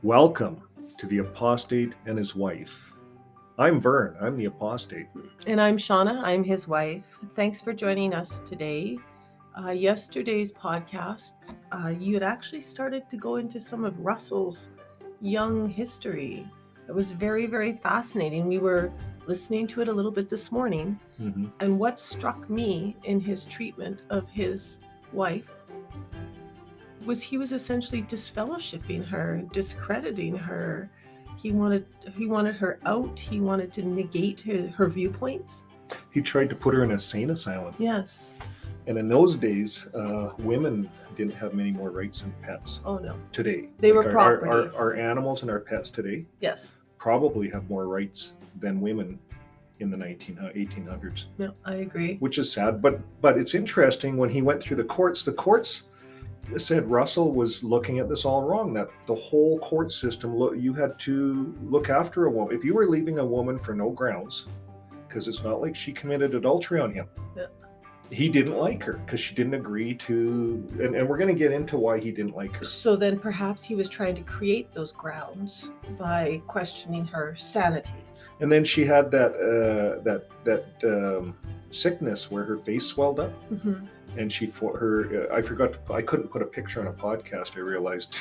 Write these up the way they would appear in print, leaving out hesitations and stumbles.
Welcome to The Apostate and His Wife. I'm Vern, I'm the apostate. And I'm Shauna, I'm his wife. Thanks for joining us today. Yesterday's podcast, you had actually started to go into some of Russell's young history. It was very, very fascinating. We were listening to it a little bit this morning, and what struck me in his treatment of his wife was he was essentially disfellowshipping her, discrediting her. He wanted her out. He wanted to negate her viewpoints. He tried to put her in a sane asylum. Yes. And in those days, women didn't have many more rights than pets. Oh, no. Today. They were property. Our animals and our pets today Yes. probably have more rights than women in the 1800s. No, I agree. Which is sad. But it's interesting, when he went through the courts said Russell was looking at this all wrong, that the whole court system, you had to look after a woman. If you were leaving a woman for no grounds, because it's not like she committed adultery on him. Yeah. He didn't like her because she didn't agree to, and we're going to get into why he didn't like her. So then perhaps he was trying to create those grounds by questioning her sanity. And then she had that sickness where her face swelled up. Mm-hmm. And I couldn't put a picture on a podcast, I realized,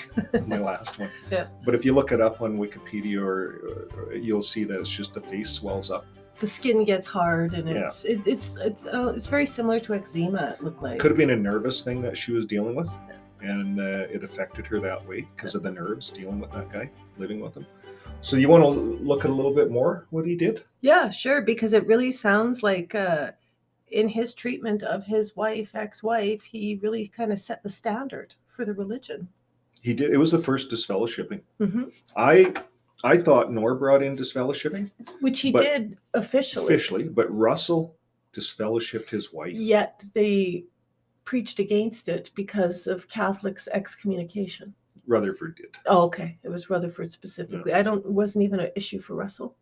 my last one. Yeah. But if you look it up on Wikipedia, or you'll see that it's just the face swells up. The skin gets hard, and it's very similar to eczema, it looked like. Could have been a nervous thing that she was dealing with, and it affected her that way because of the nerves dealing with that guy, living with him. So you want to look at a little bit more what he did? Yeah, sure, because it really sounds like in his treatment of his ex-wife, he really kind of set the standard for the religion. He did. It was the first disfellowshipping. Mm-hmm. I thought Knorr brought in disfellowshipping. Which he did officially. But Russell disfellowshipped his wife. Yet they preached against it because of Catholics' excommunication. Rutherford did. Oh, okay. It was Rutherford specifically. Yeah. It wasn't even an issue for Russell.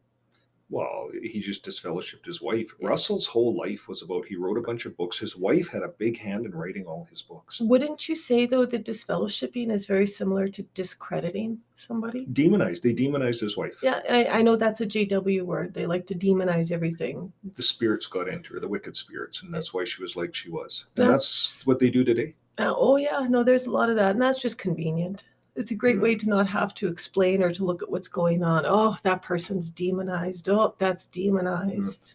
Well, he just disfellowshipped his wife. Yeah. Russell's whole life was about, he wrote a bunch of books. His wife had a big hand in writing all his books. Wouldn't you say, though, that disfellowshipping is very similar to discrediting somebody? They demonized his wife. Yeah, I know that's a JW word. They like to demonize everything. The spirits got into her, the wicked spirits, and that's why she was like she was. And that's what they do today. Oh, yeah. No, there's a lot of that, and that's just convenient. It's a great way to not have to explain or to look at what's going on. Oh, that person's demonized. Oh, that's demonized.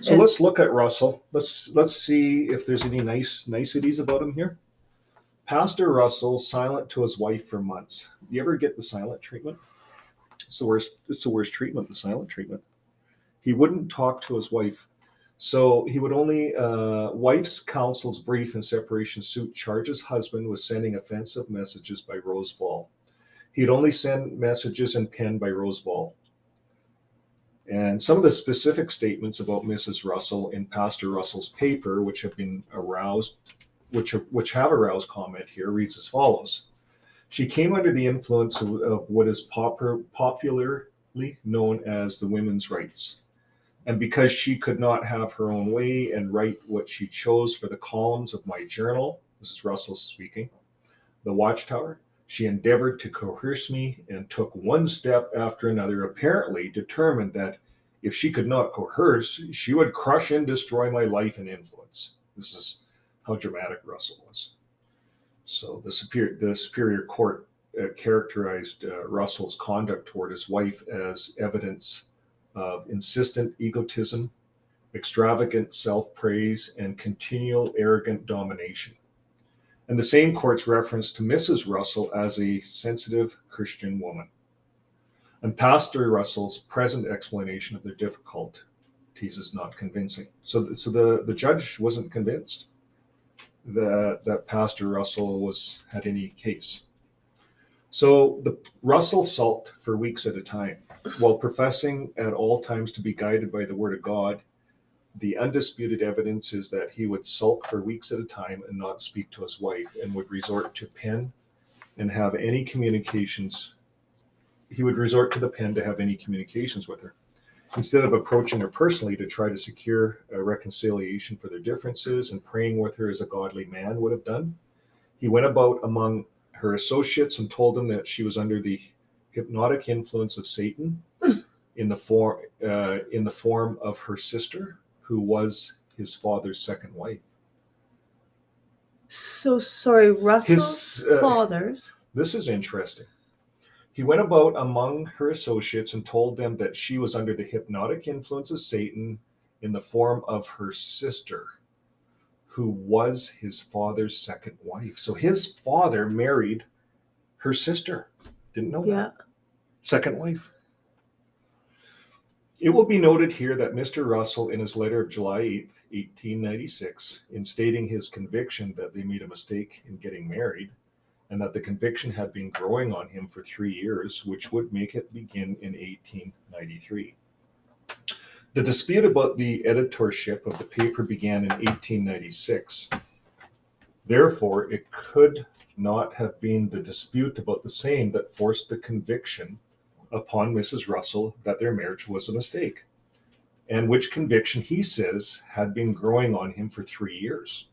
So let's look at Russell. Let's see if there's any niceties about him here. Pastor Russell, silent to his wife for months. Do you ever get the silent treatment? It's the worst treatment, the silent treatment. He wouldn't talk to his wife. So he would only, wife's counsel's brief and separation suit charges husband with sending offensive messages by Rose Ball. He'd only send messages in pen by Rose Ball. And some of the specific statements about Mrs. Russell in Pastor Russell's paper, which have aroused comment here, reads as follows. She came under the influence of what is popularly known as the women's rights. And because she could not have her own way and write what she chose for the columns of my journal, this is Russell speaking, The Watchtower, she endeavored to coerce me and took one step after another, apparently determined that if she could not coerce, she would crush and destroy my life and influence. This is how dramatic Russell was. So the Superior Court characterized Russell's conduct toward his wife as evidence of insistent egotism, extravagant self-praise, and continual arrogant domination. And the same court's reference to Mrs. Russell as a sensitive Christian woman. And Pastor Russell's present explanation of their difficulties is not convincing. So the judge wasn't convinced that Pastor Russell had any case. So Russell sulked for weeks at a time. While professing at all times to be guided by the word of God, the undisputed evidence is that he would sulk for weeks at a time and not speak to his wife, and would resort to pen and have any communications. He would resort to the pen to have any communications with her. Instead of approaching her personally to try to secure a reconciliation for their differences and praying with her as a godly man would have done, he went about among her associates and told them that she was under hypnotic influence of Satan in the form of her sister, who was his father's second wife. So sorry, Russell's His father's. This is interesting. He went about among her associates and told them that she was under the hypnotic influence of Satan in the form of her sister, who was his father's second wife. So his father married her sister. Didn't know Yeah. that. Second wife. It will be noted here that Mr. Russell, in his letter of July 8th, 1896, in stating his conviction that they made a mistake in getting married, and that the conviction had been growing on him for 3 years, which would make it begin in 1893. The dispute about the editorship of the paper began in 1896. Therefore, it could not have been the dispute about the same that forced the conviction upon Mrs. Russell that their marriage was a mistake, and which conviction, he says, had been growing on him for 3 years.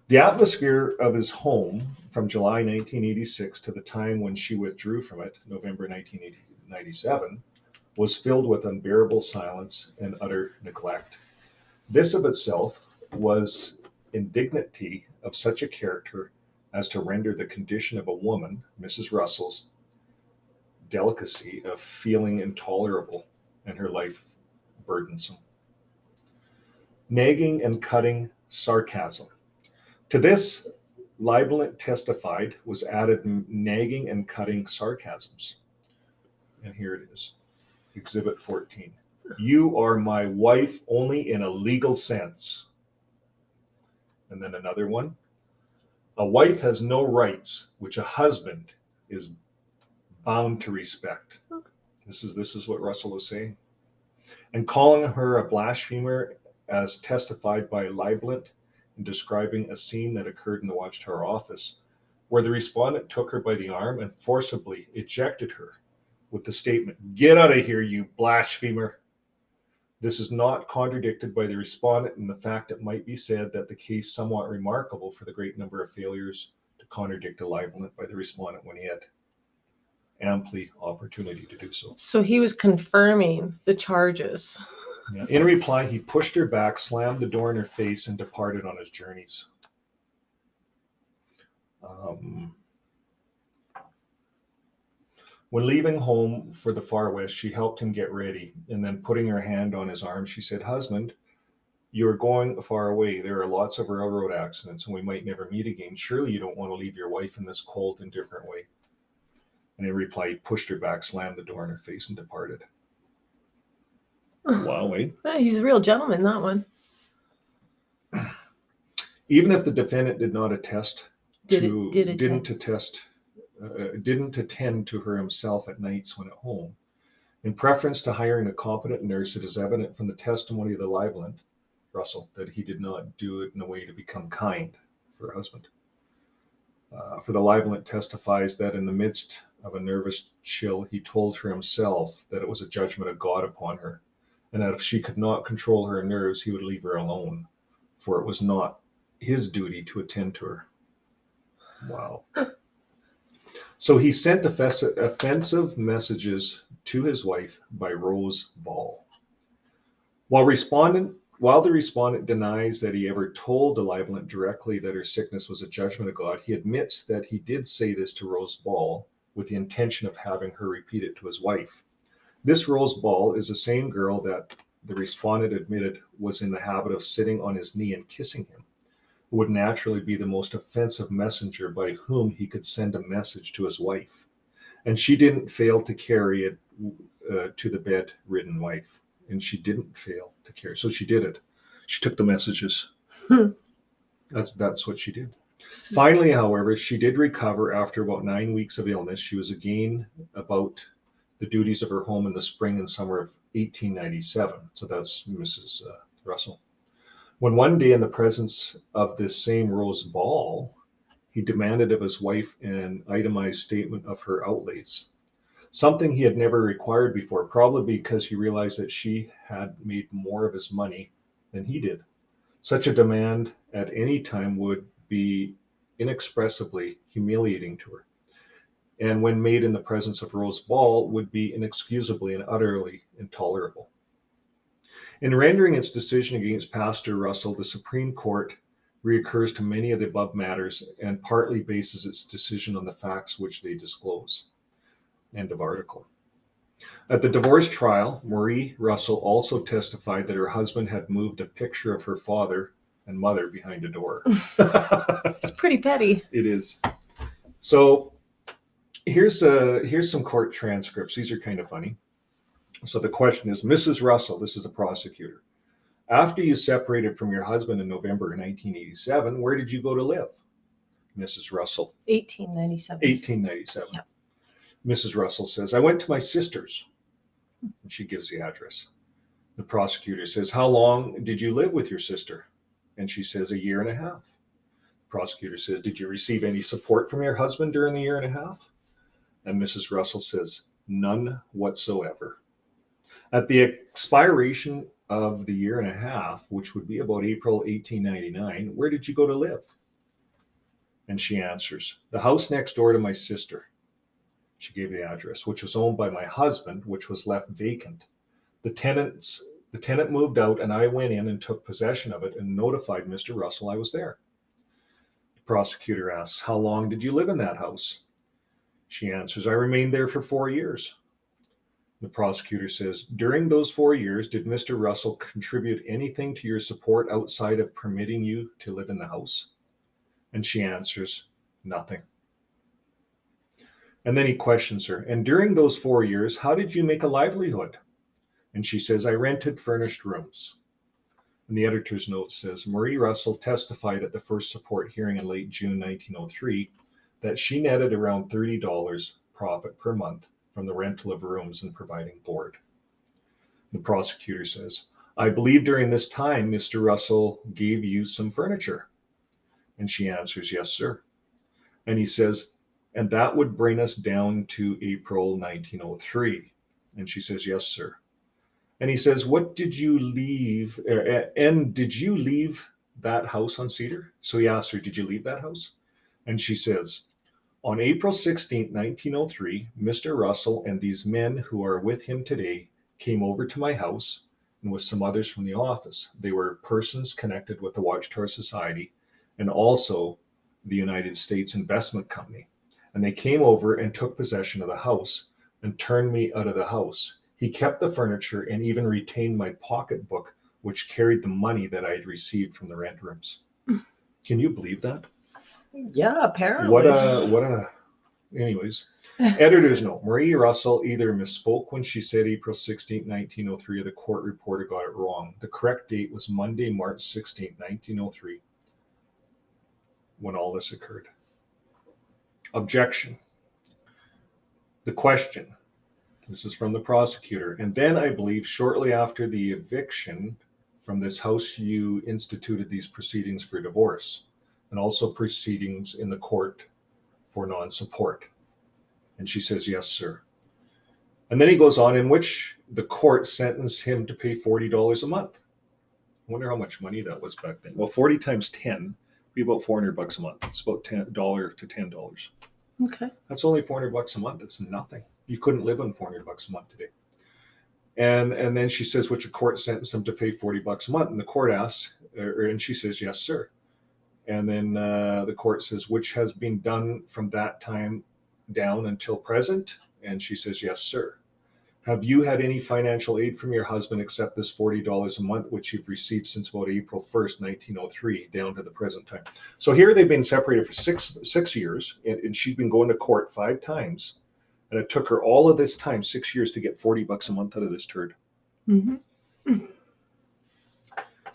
The atmosphere of his home from July 1986 to the time when she withdrew from it, November 1997, was filled with unbearable silence and utter neglect. This of itself was indignity of such a character as to render the condition of a woman, Mrs. Russell's delicacy of feeling intolerable and her life burdensome. Nagging and cutting sarcasm. To this, Lieblant testified, was added nagging and cutting sarcasms. And here it is, Exhibit 14. You are my wife only in a legal sense. And then another one. A wife has no rights which a husband is bound to respect. This is what Russell was saying. And calling her a blasphemer, as testified by Lieblant in describing a scene that occurred in the Watchtower office, where the respondent took her by the arm and forcibly ejected her with the statement, "Get out of here, you blasphemer." This is not contradicted by the respondent, and the fact it might be said that the case somewhat remarkable for the great number of failures to contradict a Lieblant by the respondent when he had amply opportunity to do so. So he was confirming the charges. Yeah. In reply, he pushed her back, slammed the door in her face, and departed on his journeys. When leaving home for the far west, she helped him get ready, and then putting her hand on his arm, she said, "Husband, you are going far away. There are lots of railroad accidents, and we might never meet again. Surely you don't want to leave your wife in this cold, indifferent way." And in reply, he pushed her back, slammed the door in her face, and departed. Wow, eh? He's a real gentleman, that one. Even if the defendant did not attest didn't attend to her himself at nights when at home, in preference to hiring a competent nurse, it is evident from the testimony of the Lieblant, Russell, that he did not do it in a way to become kind for her husband. For the Lieblant testifies that in the midst of a nervous chill, he told her himself that it was a judgment of God upon her, and that if she could not control her nerves, he would leave her alone, for it was not his duty to attend to her. Wow. So he sent offensive messages to his wife by Rose Ball. While the respondent denies that he ever told the Lieblant directly that her sickness was a judgment of God, he admits that he did say this to Rose Ball with the intention of having her repeat it to his wife. This Rose Ball is the same girl that the respondent admitted was in the habit of sitting on his knee and kissing him, who would naturally be the most offensive messenger by whom he could send a message to his wife. And she didn't fail to carry it to the bedridden wife. And she didn't fail to carry. So she did it. She took the messages. That's what she did. Finally, however, she did recover after about 9 weeks of illness. She was again about the duties of her home in the spring and summer of 1897. So that's Mrs. Russell. When one day, in the presence of this same Rose Ball, he demanded of his wife an itemized statement of her outlays, something he had never required before, probably because he realized that she had made more of his money than he did. Such a demand at any time would be inexpressibly humiliating to her. and when made in the presence of Rose Ball, would be inexcusably and utterly intolerable. In rendering its decision against Pastor Russell, the Supreme Court reoccurs to many of the above matters and partly bases its decision on the facts which they disclose. End of article. At the divorce trial, Marie Russell also testified that her husband had moved a picture of her father and mother behind a door. It's pretty petty. It is. So here's some court transcripts. These are kind of funny. So the question is, Mrs. Russell, this is a prosecutor, after you separated from your husband in November 1987, where did you go to live? Mrs. Russell. 1897. 1897. Yeah. Mrs. Russell says, I went to my sister's. And she gives the address. The prosecutor says, how long did you live with your sister? And she says, 1.5 years. The prosecutor says, did you receive any support from your husband during the 1.5 years? And Mrs. Russell says, none whatsoever. At the expiration of the 1.5 years, which would be about April 1899, where did you go to live? And she answers, the house next door to my sister. She gave the address, which was owned by my husband, which was left vacant. The tenant moved out, and I went in and took possession of it and notified Mr. Russell I was there. The prosecutor asks, how long did you live in that house? She answers, I remained there for 4 years. The prosecutor says, during those 4 years, did Mr. Russell contribute anything to your support outside of permitting you to live in the house? And she answers, nothing. And then he questions her, and during those 4 years, how did you make a livelihood? And she says, I rented furnished rooms. And the editor's note says, Marie Russell testified at the first support hearing in late June 1903 that she netted around $30 profit per month from the rental of rooms and providing board. The prosecutor says, I believe during this time, Mr. Russell gave you some furniture. And she answers, yes, sir. And he says, and that would bring us down to April 1903. And she says, yes, sir. And he says, what did you leave? And did you leave that house on Cedar? So he asks her, did you leave that house? And she says, on April 16, 1903, Mr. Russell and these men who are with him today came over to my house and with some others from the office. They were persons connected with the Watchtower Society and also the United States Investment Company. And they came over and took possession of the house and turned me out of the house. He kept the furniture and even retained my pocketbook, which carried the money that I had received from the rent rooms. Can you believe that? Yeah, apparently. Anyways, editor's note, Marie Russell either misspoke when she said April 16, 1903, or the court reporter got it wrong. The correct date was Monday, March 16, 1903, when all this occurred. Objection. The question, this is from the prosecutor, and then I believe shortly after the eviction from this house, you instituted these proceedings for divorce and also proceedings in the court for non-support. And she says, yes, sir. And then he goes on, in which the court sentenced him to pay $40 a month. I wonder how much money that was back then. Well, 40 times 10 would be about $400 a month. It's about $10 to $10. Okay. That's only $400 a month. That's nothing. You couldn't live on $400 a month today. And then she says, which the court sentenced him to pay $40 a month. And the court asks, and she says, yes, sir. And then the court says, which has been done from that time down until present? And she says, yes, sir. Have you had any financial aid from your husband except this $40 a month, which you've received since about April 1st, 1903, down to the present time? So here they've been separated for six years, and she's been going to court 5 times. And it took her all of this time, 6 years, to get $40 a month out of this turd. Mm-hmm.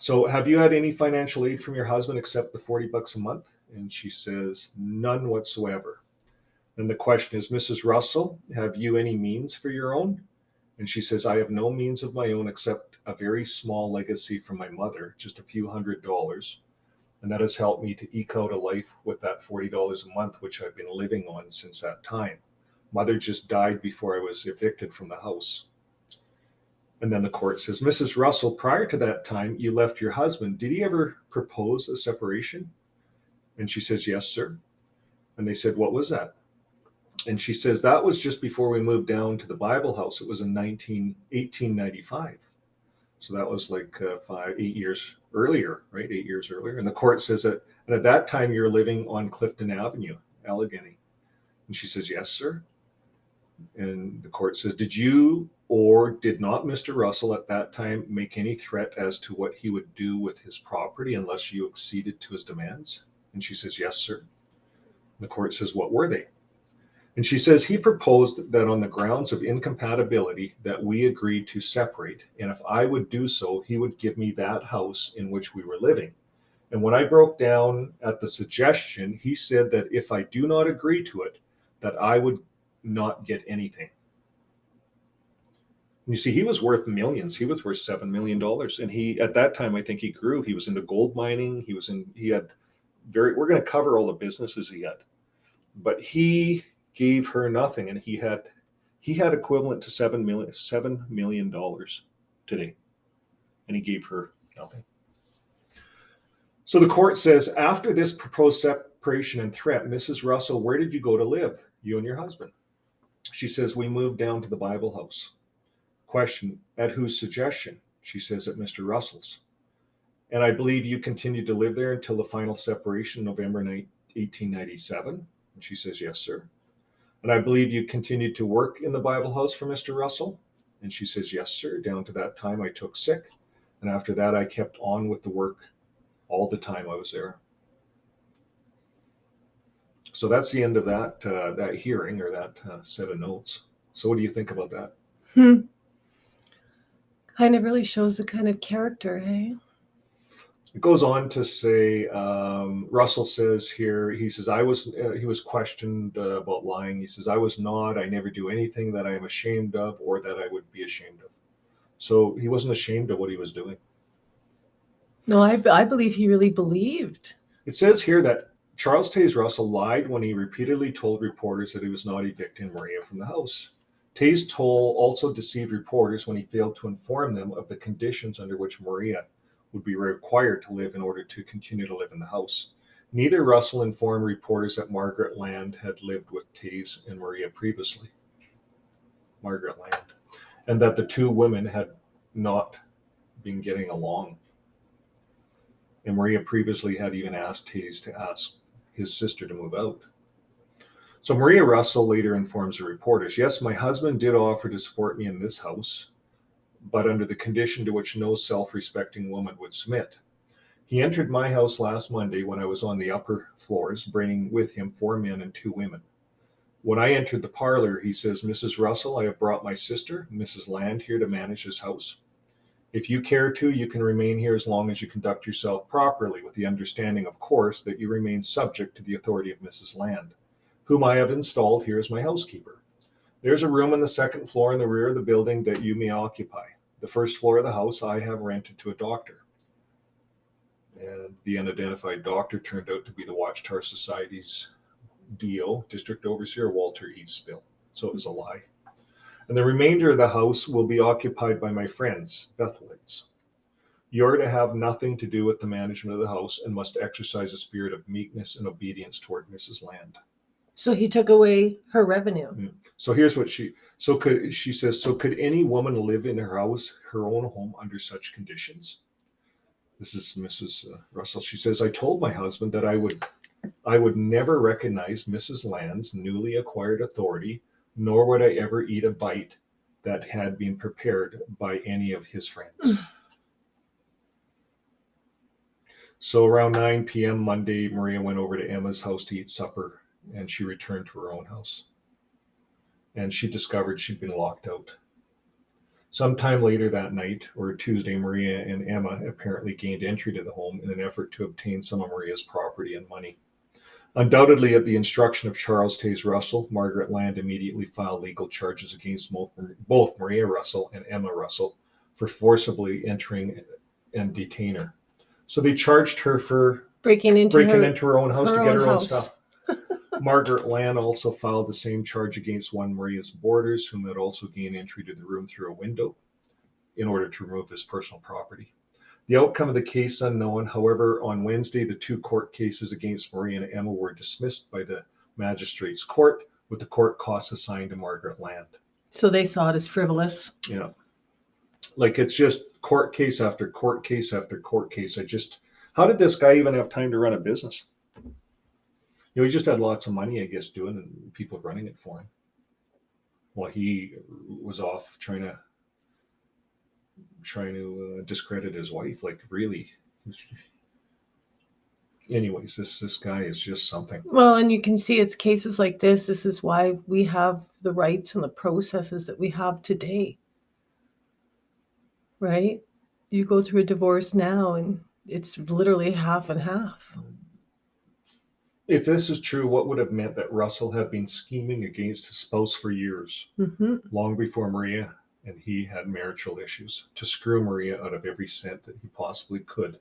So have you had any financial aid from your husband except the $40 a month? And she says, none whatsoever. Then the question is, Mrs. Russell, have you any means for your own? And she says, I have no means of my own except a very small legacy from my mother, just a few $100s. And that has helped me to eke out a life with that $40 a month, which I've been living on since that time. Mother just died before I was evicted from the house. And then the court says, Mrs. Russell, prior to that time, you left your husband. Did he ever propose a separation? And she says, yes, sir. And they said, what was that? And she says that was just before we moved down to the Bible house. It was in 1895. So that was like 8 years earlier, right? 8 years earlier. And the court says that, and at that time you're living on Clifton Avenue, Allegheny. And she says, yes, sir. And the court says, did you or did not Mr. Russell at that time make any threat as to what he would do with his property unless you acceded to his demands? And she says, yes, sir. The court says, what were they? And she says, he proposed that on the grounds of incompatibility that we agreed to separate. And if I would do so, he would give me that house in which we were living. And when I broke down at the suggestion, he said that if I do not agree to it, that I would not get anything. And you see, he was worth millions. He was worth $7 million. And he, at that time, I think he grew. He was into gold mining. We're going to cover all the businesses he had. But he gave her nothing, and he had equivalent to $7 million today, and he gave her nothing. So the court says, after this proposed separation and threat, Mrs. Russell, where did you go to live, you and your husband? She says, we moved down to the Bible house. Question, at whose suggestion? She says, at Mr. Russell's. And I believe you continued to live there until the final separation, November 1897. And she says, yes, sir. And I believe you continued to work in the Bible house for Mr. Russell? And she says, yes, sir. Down to that time I took sick. And after that, I kept on with the work all the time I was there. So that's the end of that hearing, or that set of notes. So what do you think about that? Kind of really shows the kind of character, hey? It goes on to say, Russell says here, he says, he was questioned about lying. He says, I was not, I never do anything that I am ashamed of or that I would be ashamed of. So he wasn't ashamed of what he was doing. No, I believe he really believed. It says here that Charles Taze Russell lied when he repeatedly told reporters that he was not evicting Maria from the house. Taze also deceived reporters when he failed to inform them of the conditions under which Maria would be required to live in order to continue to live in the house. Neither Russell informed reporters that Margaret Land had lived with Taze and Maria previously. Margaret Land. And that the two women had not been getting along. And Maria previously had even asked Taze to ask his sister to move out. So Maria Russell later informs the reporters, yes, my husband did offer to support me in this house, but under the condition to which no self-respecting woman would submit. He entered my house last Monday when I was on the upper floors, bringing with him 4 men and 2 women. When I entered the parlor, he says, Mrs. Russell, I have brought my sister, Mrs. Land, here to manage this house. If you care to, you can remain here as long as you conduct yourself properly, with the understanding, of course, that you remain subject to the authority of Mrs. Land, whom I have installed here as my housekeeper. There's a room on the 2nd floor in the rear of the building that you may occupy. The 1st floor of the house I have rented to a doctor. And the unidentified doctor turned out to be the Watchtower Society's DO, District Overseer Walter Eastspill. So it was a lie. And the remainder of the house will be occupied by my friends, Bethelites. You're to have nothing to do with the management of the house and must exercise a spirit of meekness and obedience toward Mrs. Land. So he took away her revenue. So here's what she says, so could any woman live in her house, her own home, under such conditions? This is Mrs. Russell. She says, I told my husband that I would never recognize Mrs. Land's newly acquired authority, nor would I ever eat a bite that had been prepared by any of his friends. So around 9 p.m. Monday, Maria went over to Emma's house to eat supper, and she returned to her own house. And she discovered she'd been locked out. Sometime later that night, or Tuesday, Maria and Emma apparently gained entry to the home in an effort to obtain some of Maria's property and money. Undoubtedly, at the instruction of Charles Taze Russell, Margaret Land immediately filed legal charges against both Maria Russell and Emma Russell for forcibly entering and detain her. So they charged her for breaking into her own house to get her own stuff. Margaret Land also filed the same charge against one Maria's boarders, whom had also gained entry to the room through a window in order to remove his personal property. The outcome of the case unknown. However, on Wednesday, the 2 court cases against Maria and Emma were dismissed by the magistrate's court, with the court costs assigned to Margaret Land. So they saw it as frivolous. Yeah. Like, it's just court case after court case after court case. How did this guy even have time to run a business? He just had lots of money, I guess, doing and people running it for him. Well, he was off trying to discredit his wife. Like, really. Anyways, this guy is just something. Well, and you can see it's cases like this. This is why we have the rights and the processes that we have today. Right? You go through a divorce now and it's literally half and half. If this is true, what would have meant that Russell had been scheming against his spouse for years, long before Maria and he had marital issues, to screw Maria out of every cent that he possibly could,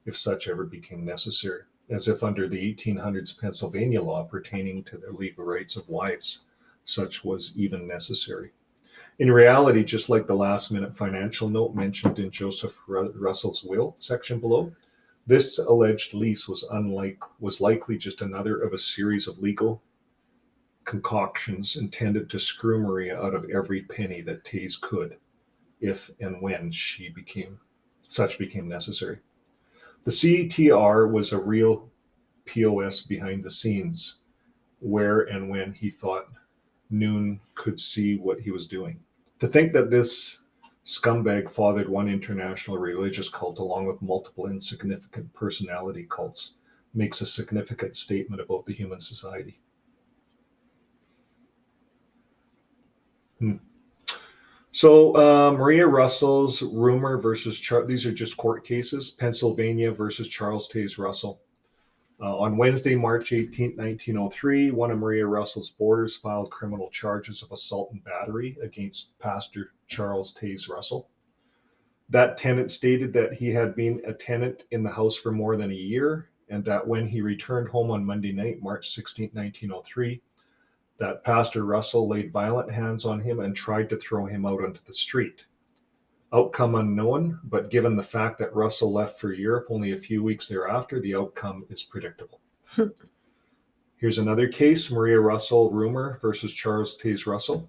if such ever became necessary, as if under the 1800s Pennsylvania law pertaining to the legal rights of wives, such was even necessary. In reality, just like the last-minute financial note mentioned in Joseph Russell's will section below, this alleged lease was likely just another of a series of legal concoctions intended to screw Maria out of every penny that Taze could, if and when such became necessary. The CTR was a real POS behind the scenes, where and when he thought Noon could see what he was doing. To think that this scumbag fathered one international religious cult along with multiple insignificant personality cults makes a significant statement about the human society. So Maria Russell's rumor versus these are just court cases. Pennsylvania versus Charles Taze Russell. On Wednesday, March 18, 1903, one of Maria Russell's boarders filed criminal charges of assault and battery against Pastor Charles Taze Russell. That tenant stated that he had been a tenant in the house for more than a year, and that when he returned home on Monday night, March 16, 1903, that Pastor Russell laid violent hands on him and tried to throw him out onto the street. Outcome unknown, but given the fact that Russell left for Europe only a few weeks thereafter, the outcome is predictable. Here's another case, Maria Russell rumor versus Charles Taze Russell.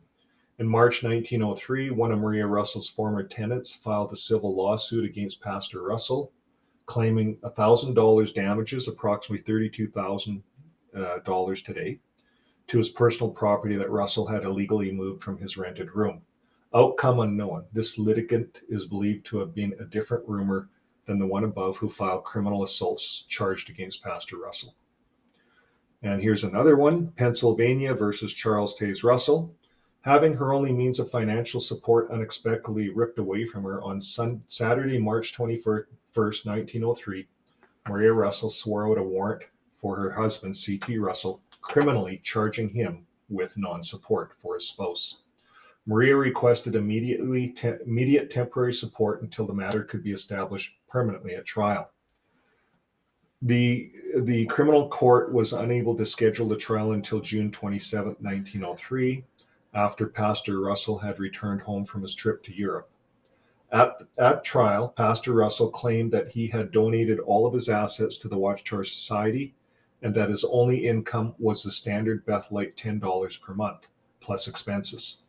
In March 1903, one of Maria Russell's former tenants filed a civil lawsuit against Pastor Russell, claiming $1,000 damages, approximately $32,000 today, to his personal property that Russell had illegally moved from his rented room. Outcome unknown. This litigant is believed to have been a different rumor than the one above who filed criminal assaults charged against Pastor Russell. And here's another one, Pennsylvania versus Charles Taze Russell. Having her only means of financial support unexpectedly ripped away from her on Saturday, March 21st, 1903, Maria Russell swore out a warrant for her husband, C.T. Russell, criminally charging him with non-support for his spouse. Maria requested immediate temporary support until the matter could be established permanently at trial. The criminal court was unable to schedule the trial until June 27, 1903, after Pastor Russell had returned home from his trip to Europe. At trial, Pastor Russell claimed that he had donated all of his assets to the Watchtower Society and that his only income was the standard Bethlite $10 per month, plus expenses.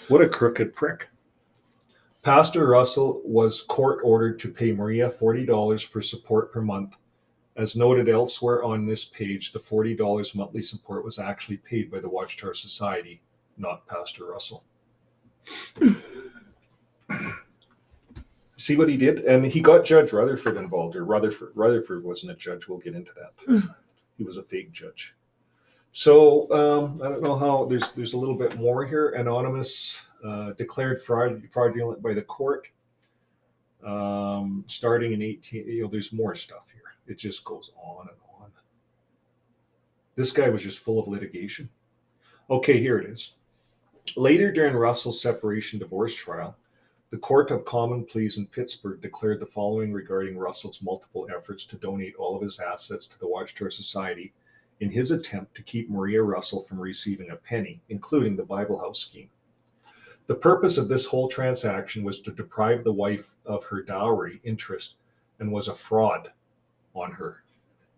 What a crooked prick. Pastor Russell was court-ordered to pay Maria $40 for support per month. As noted elsewhere on this page, the $40 monthly support was actually paid by the Watchtower Society, not Pastor Russell. See what he did? And he got Judge Rutherford involved. Or Rutherford wasn't a judge. We'll get into that. He was a fake judge. So I don't know how. There's a little bit more here. Anonymous declared fraudulent by the court. Starting in 18. There's more stuff here. It just goes on and on. This guy was just full of litigation. Okay, here it is. Later during Russell's separation divorce trial, the Court of Common Pleas in Pittsburgh declared the following regarding Russell's multiple efforts to donate all of his assets to the Watchtower Society in his attempt to keep Maria Russell from receiving a penny, including the Bible House scheme. The purpose of this whole transaction was to deprive the wife of her dowry interest and was a fraud on her.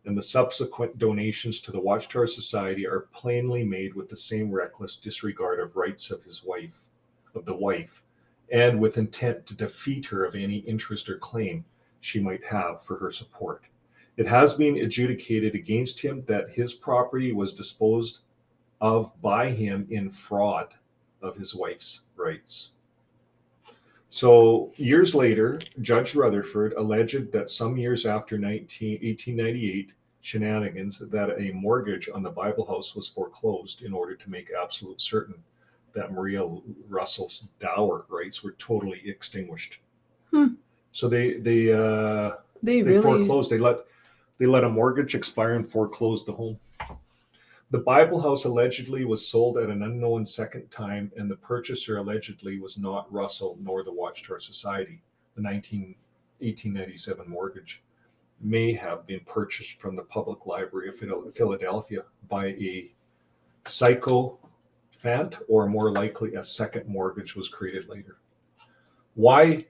and the subsequent donations to the Watchtower Society are plainly made with the same reckless disregard of rights of the wife, and with intent to defeat her of any interest or claim she might have for her support. It has been adjudicated against him that his property was disposed of by him in fraud of his wife's rights. So years later, Judge Rutherford alleged that some years after 1898 shenanigans, that a mortgage on the Bible house was foreclosed in order to make absolute certain that Maria Russell's dower rights were totally extinguished. So they really foreclosed. They let a mortgage expire and foreclosed the home. The Bible house allegedly was sold at an unknown second time, and the purchaser allegedly was not Russell nor the Watchtower Society. The 1897 mortgage may have been purchased from the Public Library of Philadelphia by a sycophant, or more likely a second mortgage was created later. Why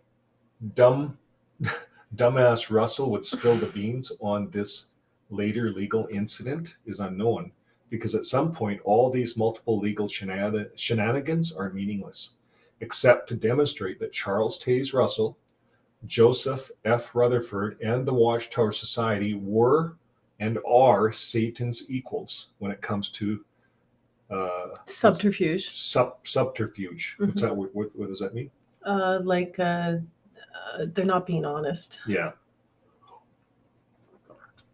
dumbass Russell would spill the beans on this later legal incident is unknown, because at some point all these multiple legal shenanigans are meaningless, except to demonstrate that Charles Taze Russell, Joseph F. Rutherford, and the Watchtower Society were and are Satan's equals when it comes to subterfuge. Subterfuge. What's that? What does that mean? They're not being honest. Yeah.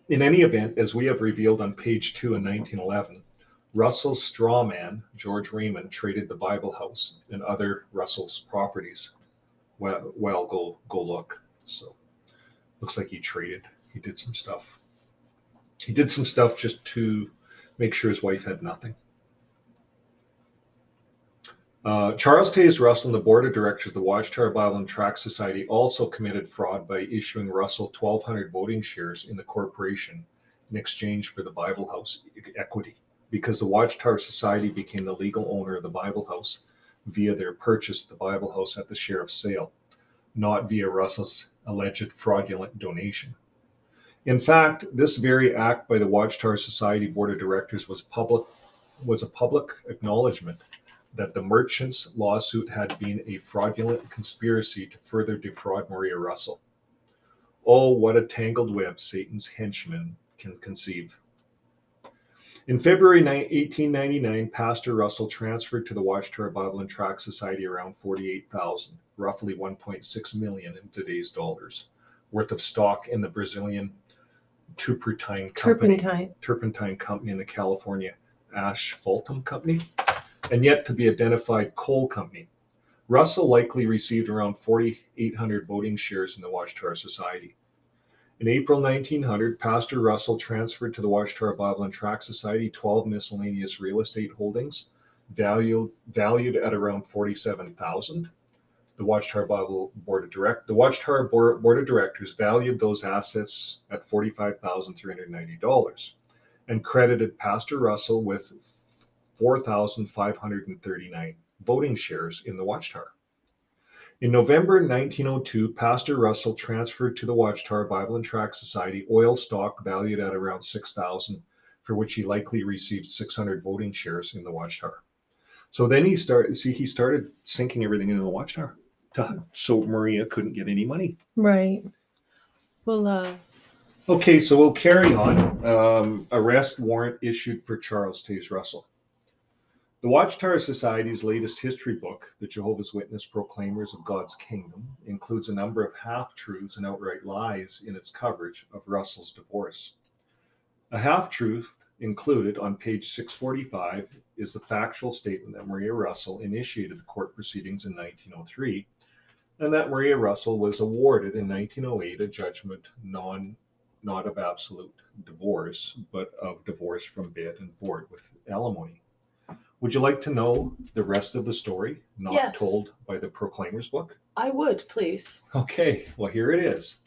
In any event, as we have revealed on page 2 in 1911, Russell's straw man, George Raymond, traded the Bible house and other Russell's properties. Well, go look. So looks like he traded. He did some stuff. He did some stuff just to make sure his wife had nothing. Charles Taze Russell and the board of directors of the Watchtower Bible and Tract Society also committed fraud by issuing Russell 1,200 voting shares in the corporation in exchange for the Bible house equity, because the Watchtower Society became the legal owner of the Bible house via their purchase of the Bible house at the share of sale, not via Russell's alleged fraudulent donation. In fact, this very act by the Watchtower Society board of directors was a public acknowledgement that the merchant's lawsuit had been a fraudulent conspiracy to further defraud Maria Russell. Oh, what a tangled web Satan's henchmen can conceive. In February 1899, Pastor Russell transferred to the Watchtower Bible and Tract Society around $48,000, roughly $1.6 million in today's dollars, worth of stock in the Brazilian turpentine company in the California asphaltum company, and yet to be identified coal company. Russell likely received around 4,800 voting shares in the Watchtower Society. In April 1900, Pastor Russell transferred to the Watchtower Bible and Tract Society 12 miscellaneous real estate holdings, valued at around $47,000. The Watchtower Board of Directors valued those assets at $45,390 and credited Pastor Russell with 4,539 voting shares in the Watchtower. In November 1902, Pastor Russell transferred to the Watchtower Bible and Tract Society oil stock valued at around $6,000, for which he likely received 600 voting shares in the Watchtower. So then he started sinking everything into the Watchtower, so Maria couldn't get any money. Right. Well, okay, so we'll carry on. Arrest warrant issued for Charles Taze Russell. The Watchtower Society's latest history book, The Jehovah's Witness Proclaimers of God's Kingdom, includes a number of half-truths and outright lies in its coverage of Russell's divorce. A half-truth included on page 645 is the factual statement that Maria Russell initiated the court proceedings in 1903, and that Maria Russell was awarded in 1908 a judgment not of absolute divorce, but of divorce from bed and board with alimony. Would you like to know the rest of the story, not told by the Proclaimer's book? I would, please. Okay, well, here it is.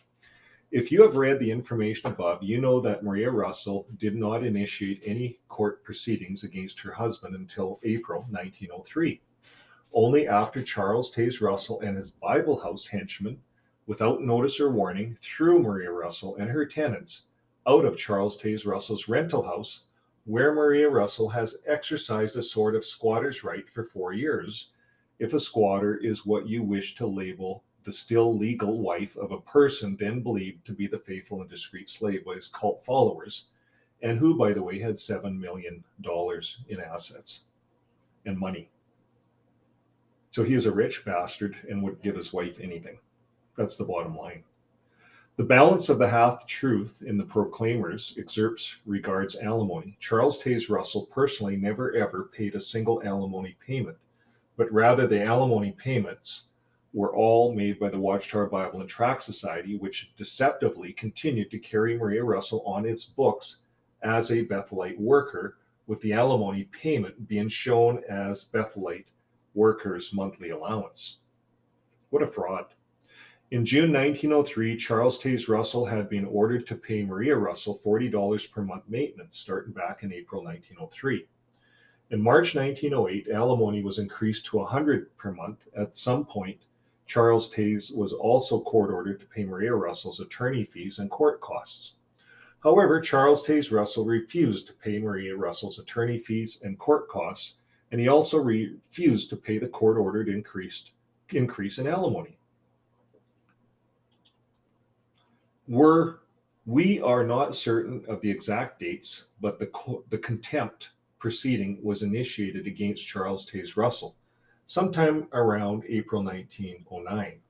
If you have read the information above, you know that Maria Russell did not initiate any court proceedings against her husband until April 1903. Only after Charles Taze Russell and his Bible house henchmen, without notice or warning, threw Maria Russell and her tenants out of Charles Taze Russell's rental house, where Maria Russell has exercised a sort of squatter's right for 4 years, if a squatter is what you wish to label the still legal wife of a person then believed to be the faithful and discreet slave by his cult followers, and who, by the way, had $7 million in assets and money. So he was a rich bastard and would give his wife anything. That's the bottom line. The balance of the half-truth in the Proclaimers excerpts regards alimony. Charles Taze Russell personally never ever paid a single alimony payment, but rather the alimony payments were all made by the Watchtower Bible and Tract Society, which deceptively continued to carry Maria Russell on its books as a Bethelite worker, with the alimony payment being shown as Bethelite workers' monthly allowance. What a fraud. In June 1903, Charles Taze Russell had been ordered to pay Maria Russell $40 per month maintenance, starting back in April 1903. In March 1908, alimony was increased to $100 per month. At some point, Charles Taze was also court-ordered to pay Maria Russell's attorney fees and court costs. However, Charles Taze Russell refused to pay Maria Russell's attorney fees and court costs, and he also refused to pay the court-ordered increase in alimony. We are not certain of the exact dates, but the contempt proceeding was initiated against Charles Taze Russell sometime around April 1909.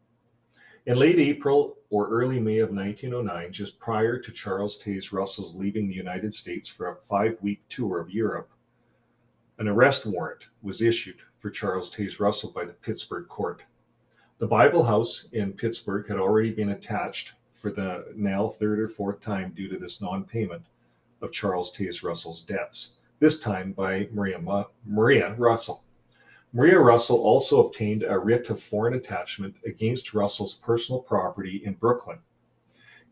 In late April or early May of 1909, just prior to Charles Taze Russell's leaving the United States for a 5-week tour of Europe, an arrest warrant was issued for Charles Taze Russell by the Pittsburgh court. The Bible House in Pittsburgh had already been attached for the now third or fourth time due to this non-payment of Charles Taze Russell's debts, this time by Maria Russell. Maria Russell also obtained a writ of foreign attachment against Russell's personal property in Brooklyn.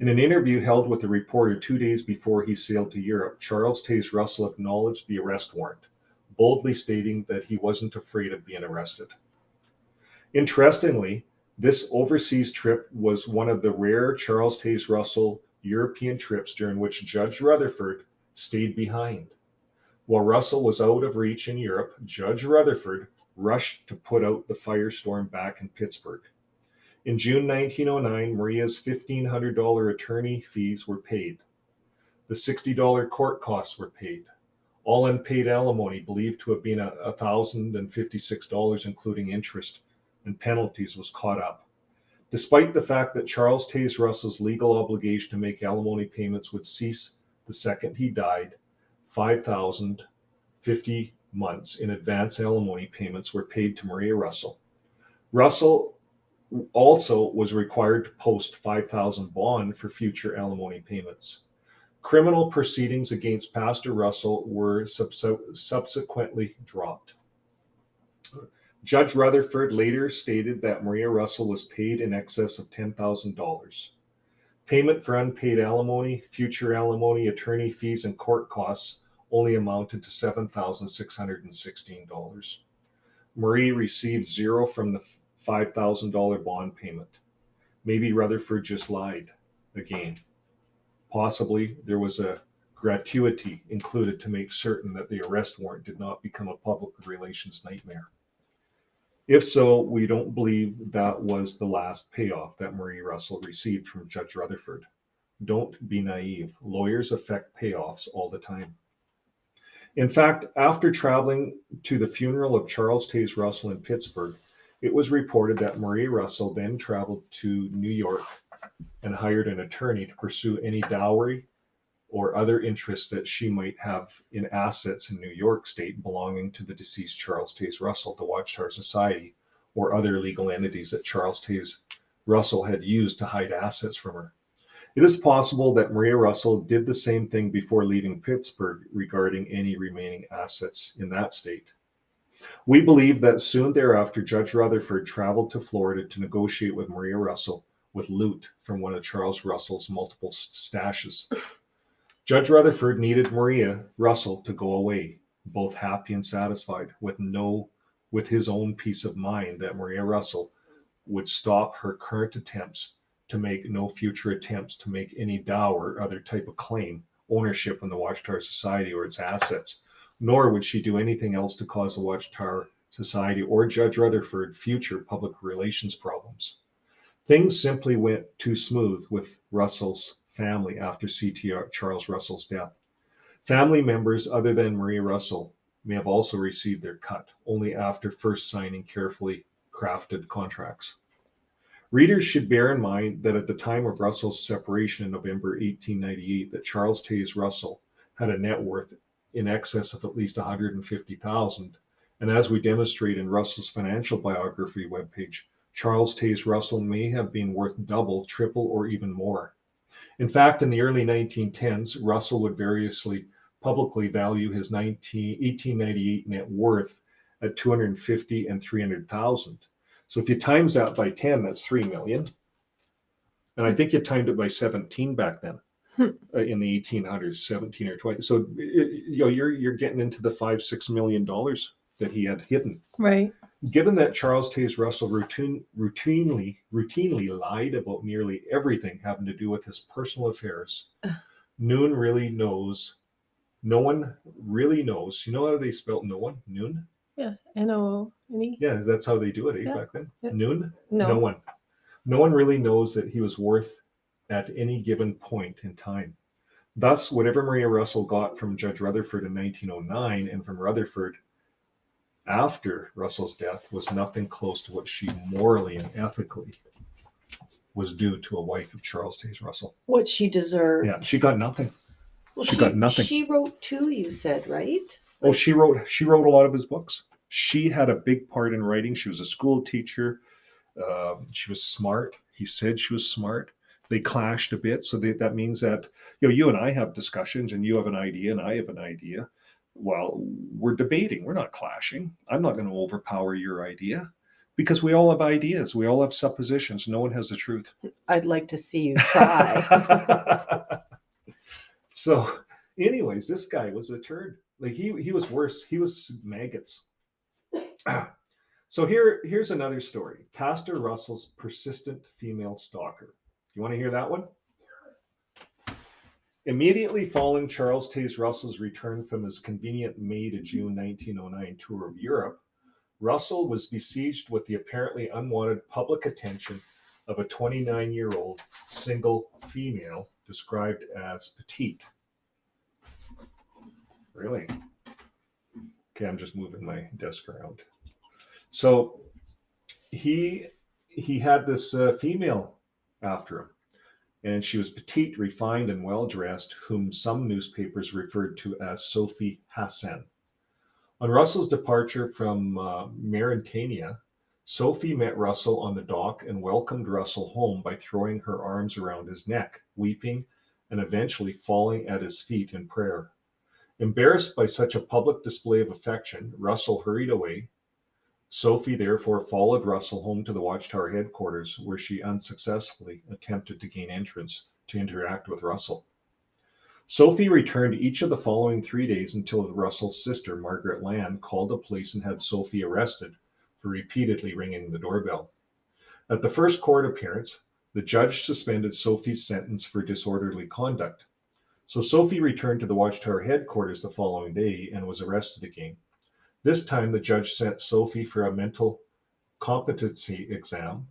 In an interview held with a reporter 2 days before he sailed to Europe, Charles Taze Russell acknowledged the arrest warrant, boldly stating that he wasn't afraid of being arrested. Interestingly, this overseas trip was one of the rare Charles Taze Russell European trips during which Judge Rutherford stayed behind. While Russell was out of reach in Europe, Judge Rutherford rushed to put out the firestorm back in Pittsburgh. In June 1909, Maria's $1,500 attorney fees were paid. The $60 court costs were paid. All unpaid alimony, believed to have been $1,056, including interest and penalties, was caught up. Despite the fact that Charles Taze Russell's legal obligation to make alimony payments would cease the second he died, 5,050 months in advance alimony payments were paid to Maria Russell. Russell also was required to post 5,000 bond for future alimony payments. Criminal proceedings against Pastor Russell were subsequently dropped. Judge Rutherford later stated that Maria Russell was paid in excess of $10,000. Payment for unpaid alimony, future alimony, attorney fees, and court costs only amounted to $7,616. Marie received zero from the $5,000 bond payment. Maybe Rutherford just lied again. Possibly there was a gratuity included to make certain that the arrest warrant did not become a public relations nightmare. If so, we don't believe that was the last payoff that Marie Russell received from Judge Rutherford. Don't be naive. Lawyers affect payoffs all the time. In fact, after traveling to the funeral of Charles Taze Russell in Pittsburgh, it was reported that Maria Russell then traveled to New York and hired an attorney to pursue any dowry or other interests that she might have in assets in New York State belonging to the deceased Charles Taze Russell, the Watchtower Society, or other legal entities that Charles Taze Russell had used to hide assets from her. It is possible that Maria Russell did the same thing before leaving Pittsburgh regarding any remaining assets in that state. We believe that soon thereafter, Judge Rutherford traveled to Florida to negotiate with Maria Russell with loot from one of Charles Russell's multiple stashes. Judge Rutherford needed Maria Russell to go away, both happy and satisfied, with his own peace of mind that Maria Russell would stop her current attempts to make no future attempts to make any dow or other type of claim, ownership in the Watchtower Society or its assets, nor would she do anything else to cause the Watchtower Society or Judge Rutherford future public relations problems. Things simply went too smooth with Russell's family after C.T. Charles Russell's death. Family members other than Marie Russell may have also received their cut, only after first signing carefully crafted contracts. Readers should bear in mind that at the time of Russell's separation in November 1898, that Charles Taze Russell had a net worth in excess of at least $150,000, and as we demonstrate in Russell's financial biography webpage, Charles Taze Russell may have been worth double, triple, or even more. In fact, in the early 1910s, Russell would variously publicly value his 1898 net worth at $250,000 and $300,000. So if you times that by 10, that's 3 million. And I think you timed it by 17 back then in the 1800s, 17 or 20. So you're getting into the $5-6 million that he had hidden. Right. Given that Charles Taze Russell routinely lied about nearly everything having to do with his personal affairs, no one really knows. You know how they spelled no one? Noon? Yeah. N-O-N-E. Yeah, that's how they do it, Yeah. back then? Yeah. Noon? No. No one. No one really knows that he was worth at any given point in time. Thus, whatever Maria Russell got from Judge Rutherford in 1909 and from Rutherford after Russell's death was nothing close to what she morally and ethically was due to a wife of Charles Taze Russell. What she deserved. Yeah, she got nothing. Well, she got nothing. She wrote too, you said, right? Oh, she wrote a lot of his books. She had a big part in writing. She was a school teacher. She was smart. He said she was smart. They clashed a bit, so that means that you and I have discussions, and you have an idea, and I have an idea. Well, we're debating. We're not clashing. I'm not going to overpower your idea because we all have ideas. We all have suppositions. No one has the truth. I'd like to see you try. So, anyways, this guy was a turd. Like he was worse. He was maggots. So here's another story. Pastor Russell's persistent female stalker. You want to hear that one? Immediately following Charles Taze Russell's return from his convenient May to June 1909 tour of Europe, Russell was besieged with the apparently unwanted public attention of a 29-year-old single female described as petite. Really? Okay, I'm just moving my desk around. So he had this female after him, and she was petite, refined, and well-dressed, whom some newspapers referred to as Sophie Hassan. On Russell's departure from Mauritania, Sophie met Russell on the dock and welcomed Russell home by throwing her arms around his neck, weeping, and eventually falling at his feet in prayer. Embarrassed by such a public display of affection, Russell hurried away. Sophie therefore followed Russell home to the Watchtower headquarters, where she unsuccessfully attempted to gain entrance to interact with Russell. Sophie returned each of the following 3 days until Russell's sister, Margaret Land, called the police and had Sophie arrested for repeatedly ringing the doorbell. At the first court appearance, the judge suspended Sophie's sentence for disorderly conduct. So Sophie returned to the Watchtower headquarters the following day and was arrested again. This time, the judge sent Sophie for a mental competency exam,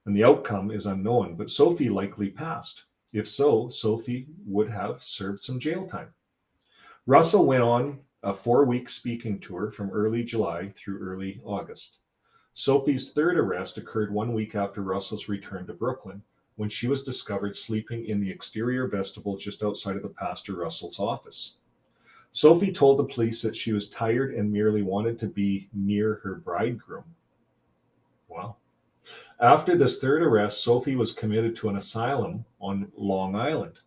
and the outcome is unknown, but Sophie likely passed. If so, Sophie would have served some jail time. Russell went on a 4-week speaking tour from early July through early August. Sophie's third arrest occurred 1 week after Russell's return to Brooklyn, when she was discovered sleeping in the exterior vestibule just outside of the Pastor Russell's office. Sophie told the police that she was tired and merely wanted to be near her bridegroom. Wow. After this third arrest, Sophie was committed to an asylum on Long Island,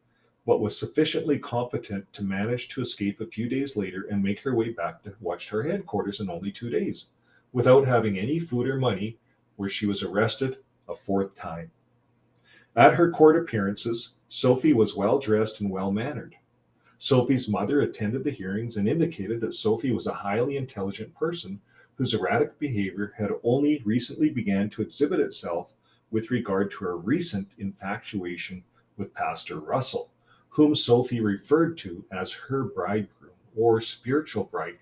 but was sufficiently competent to manage to escape a few days later and make her way back to Watchtower headquarters in only 2 days, without having any food or money, where she was arrested a fourth time. At her court appearances, Sophie was well-dressed and well-mannered. Sophie's mother attended the hearings and indicated that Sophie was a highly intelligent person whose erratic behavior had only recently began to exhibit itself with regard to her recent infatuation with Pastor Russell, whom Sophie referred to as her bridegroom or spiritual bridegroom.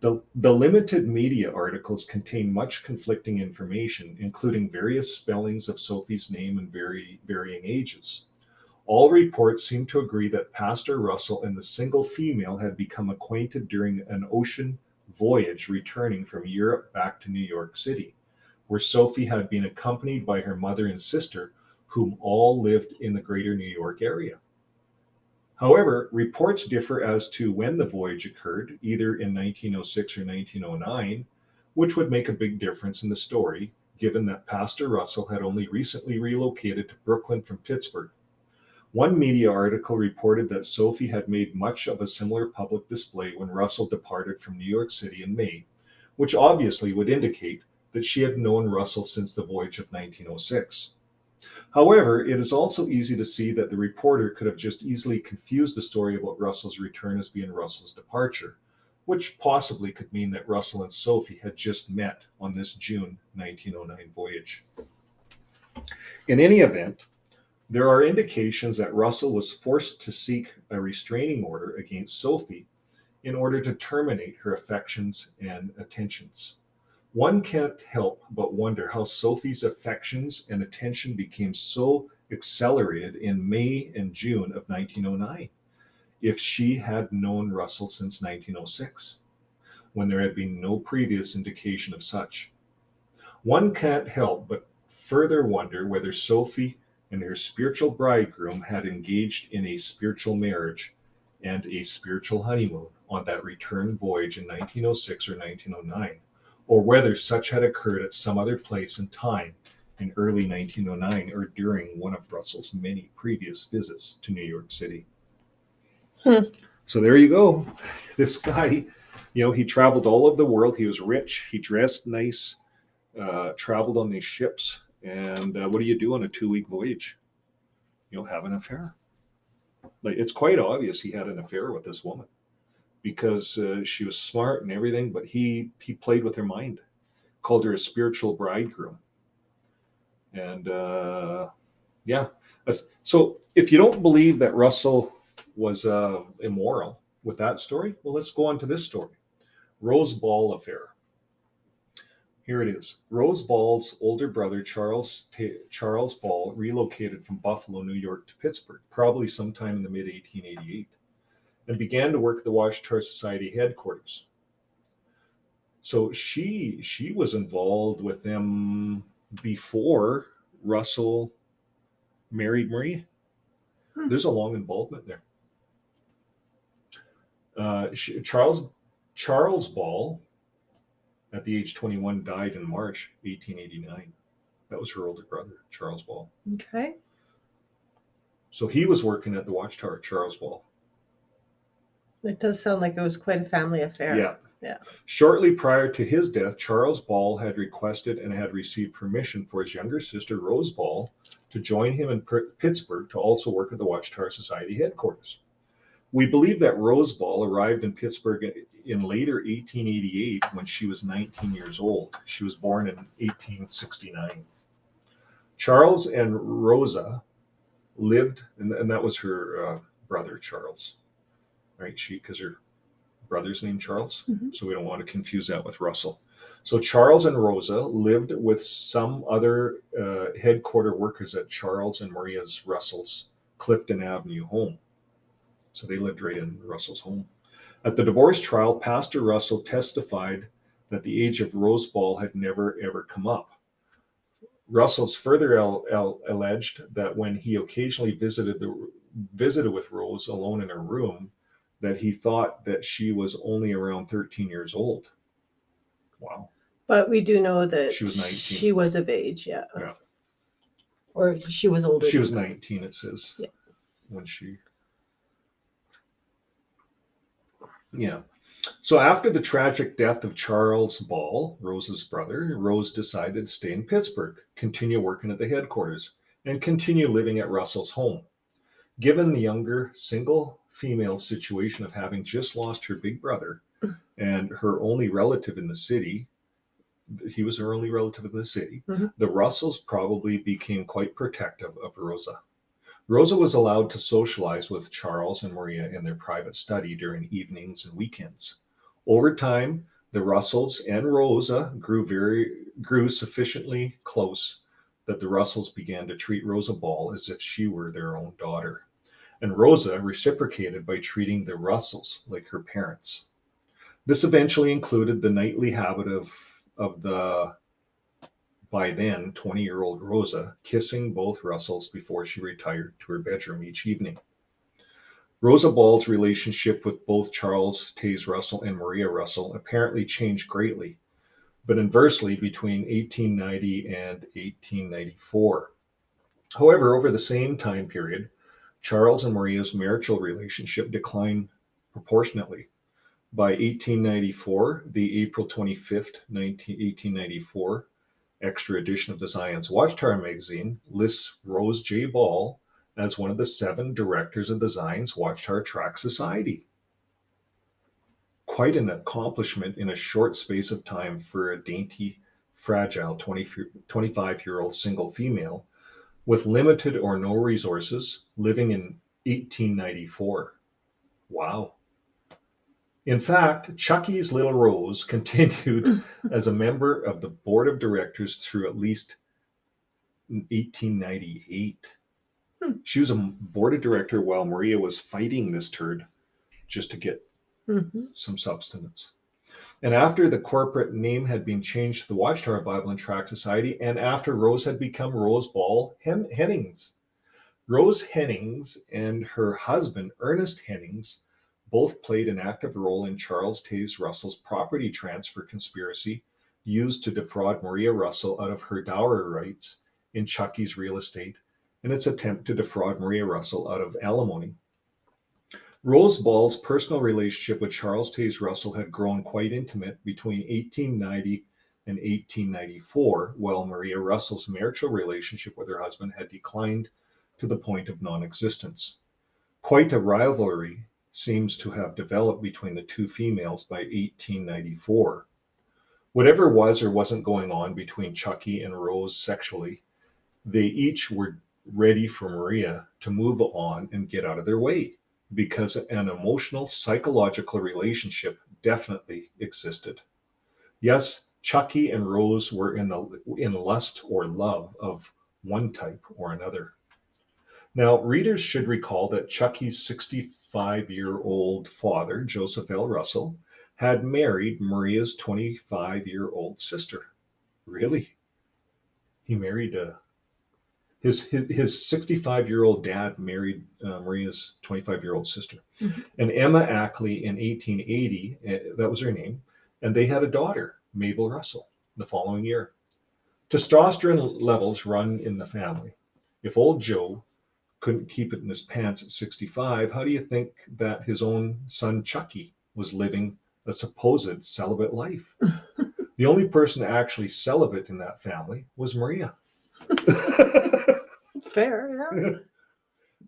The limited media articles contain much conflicting information, including various spellings of Sophie's name and varying ages. All reports seem to agree that Pastor Russell and the single female had become acquainted during an ocean voyage returning from Europe back to New York City, where Sophie had been accompanied by her mother and sister, whom all lived in the greater New York area. However, reports differ as to when the voyage occurred, either in 1906 or 1909, which would make a big difference in the story, given that Pastor Russell had only recently relocated to Brooklyn from Pittsburgh. One media article reported that Sophie had made much of a similar public display when Russell departed from New York City in May, which obviously would indicate that she had known Russell since the voyage of 1906. However, it is also easy to see that the reporter could have just easily confused the story about Russell's return as being Russell's departure, which possibly could mean that Russell and Sophie had just met on this June 1909 voyage. In any event, there are indications that Russell was forced to seek a restraining order against Sophie in order to terminate her affections and attentions. One can't help but wonder how Sophie's affections and attention became so accelerated in May and June of 1909, if she had known Russell since 1906, when there had been no previous indication of such. One can't help but further wonder whether Sophie and her spiritual bridegroom had engaged in a spiritual marriage and a spiritual honeymoon on that return voyage in 1906 or 1909, or whether such had occurred at some other place and time in early 1909 or during one of Russell's many previous visits to New York City. So there you go. This guy, he traveled all over the world. He was rich. He dressed nice, traveled on these ships. And what do you do on a 2-week voyage? Have an affair. Like, it's quite obvious he had an affair with this woman because she was smart and everything, but he played with her mind, called her a spiritual bridegroom. And yeah. So if you don't believe that Russell was immoral with that story, well, let's go on to this story. Rose Ball affair. Here it is. Rose Ball's older brother, Charles Ball, relocated from Buffalo, New York to Pittsburgh, probably sometime in the mid-1888, and began to work at the Watchtower Society headquarters. So she was involved with them before Russell married Marie. There's a long involvement there. Charles Ball, at the age 21, died in March 1889. That was her older brother, Charles Ball. Okay. So he was working at the Watchtower, Charles Ball. It does sound like it was quite a family affair. Yeah. Shortly prior to his death, Charles Ball had requested and had received permission for his younger sister, Rose Ball, to join him in Pittsburgh to also work at the Watchtower Society headquarters. We believe that Rose Ball arrived in Pittsburgh in later 1888 when she was 19 years old. She was born in 1869. Charles and Rosa lived, and that was her brother, Charles, right? Because her brother's named Charles, so we don't want to confuse that with Russell. So Charles and Rosa lived with some other headquarter workers at Charles and Maria Russell's Clifton Avenue home. So they lived right in Russell's home. At the divorce trial, Pastor Russell testified that the age of Rose Ball had never, ever come up. Russell's further alleged that when he occasionally visited with Rose alone in her room, that he thought that she was only around 13 years old. Wow. But we do know that she was 19. She was of age, yeah. Or she was older. She was 19, it says. Yeah. When she... Yeah. So after the tragic death of Charles Ball, Rose's brother, Rose decided to stay in Pittsburgh, continue working at the headquarters, and continue living at Russell's home. Given the younger, single female situation of having just lost her big brother and her only relative in the city, he was her only relative in the city, Mhm. the Russells probably became quite protective of Rosa. Rosa was allowed to socialize with Charles and Maria in their private study during evenings and weekends. Over time, the Russells and Rosa grew sufficiently close that the Russells began to treat Rosa Ball as if she were their own daughter. And Rosa reciprocated by treating the Russells like her parents. This eventually included the nightly habit of the by then 20-year-old Rosa kissing both Russells before she retired to her bedroom each evening. Rosa Ball's relationship with both Charles Taze Russell and Maria Russell apparently changed greatly, but inversely between 1890 and 1894. However, over the same time period, Charles and Maria's marital relationship declined proportionately. By 1894, the April 25th, 1894 extra edition of the Science Watchtower magazine lists Rose J. Ball as one of the 7 directors of the Science Watchtower Tract Society. Quite an accomplishment in a short space of time for a dainty, fragile 25-year-old single female with limited or no resources living in 1894. Wow. In fact, Chucky's little Rose continued as a member of the board of directors through at least 1898. She was a board of director while Maria was fighting this turd just to get Mhm. some substance. And after the corporate name had been changed to the Watchtower Bible and Tract Society, and after Rose had become Rose Ball Hennings, Rose Hennings and her husband, Ernest Hennings, both played an active role in Charles Taze Russell's property transfer conspiracy used to defraud Maria Russell out of her dowry rights in Chucky's real estate in its attempt to defraud Maria Russell out of alimony. Rose Ball's personal relationship with Charles Taze Russell had grown quite intimate between 1890 and 1894, while Maria Russell's marital relationship with her husband had declined to the point of non-existence. Quite a rivalry seems to have developed between the two females by 1894. Whatever was or wasn't going on between Chucky and Rose sexually, they each were ready for Maria to move on and get out of their way, because an emotional, psychological relationship definitely existed. Yes, Chucky and Rose were in lust or love of one type or another. Now, readers should recall that Chucky's 65-year-old father, Joseph L. Russell, had married Maria's 25-year-old sister. Really? He married his 65-year-old dad married Maria's 25-year-old sister. Mhm. And Emma Ackley in 1880, that was her name, and they had a daughter, Mabel Russell, the following year. Testosterone levels run in the family. If old Joe couldn't keep it in his pants at 65, how do you think that his own son Chucky was living a supposed celibate life? The only person actually celibate in that family was Maria. Fair, yeah.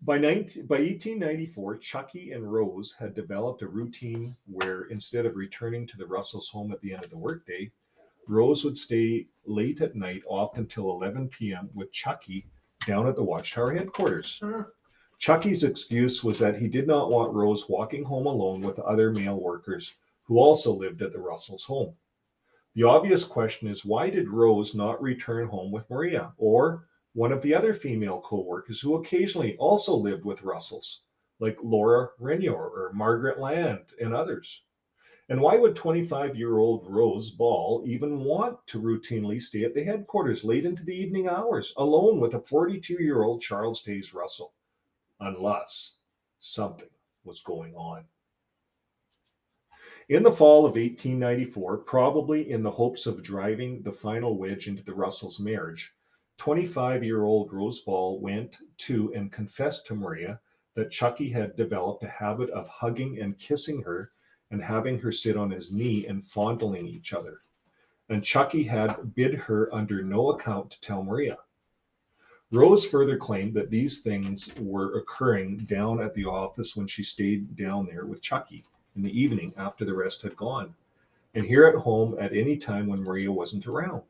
By 1894, Chucky and Rose had developed a routine where instead of returning to the Russells' home at the end of the workday, Rose would stay late at night, often till 11 p.m., with Chucky down at the Watchtower headquarters. Chucky's excuse was that he did not want Rose walking home alone with other male workers who also lived at the Russells' home. The obvious question is, why did Rose not return home with Maria or one of the other female co-workers who occasionally also lived with Russells, like Laura Renior or Margaret Land and others? And why would 25-year-old Rose Ball even want to routinely stay at the headquarters late into the evening hours, alone with a 42-year-old Charles Taze Russell? Unless something was going on. In the fall of 1894, probably in the hopes of driving the final wedge into the Russells' marriage, 25-year-old Rose Ball went to and confessed to Maria that Chucky had developed a habit of hugging and kissing her and having her sit on his knee and fondling each other. And Chucky had bid her under no account to tell Maria. Rose further claimed that these things were occurring down at the office when she stayed down there with Chucky in the evening after the rest had gone. and here at home at any time when Maria wasn't around.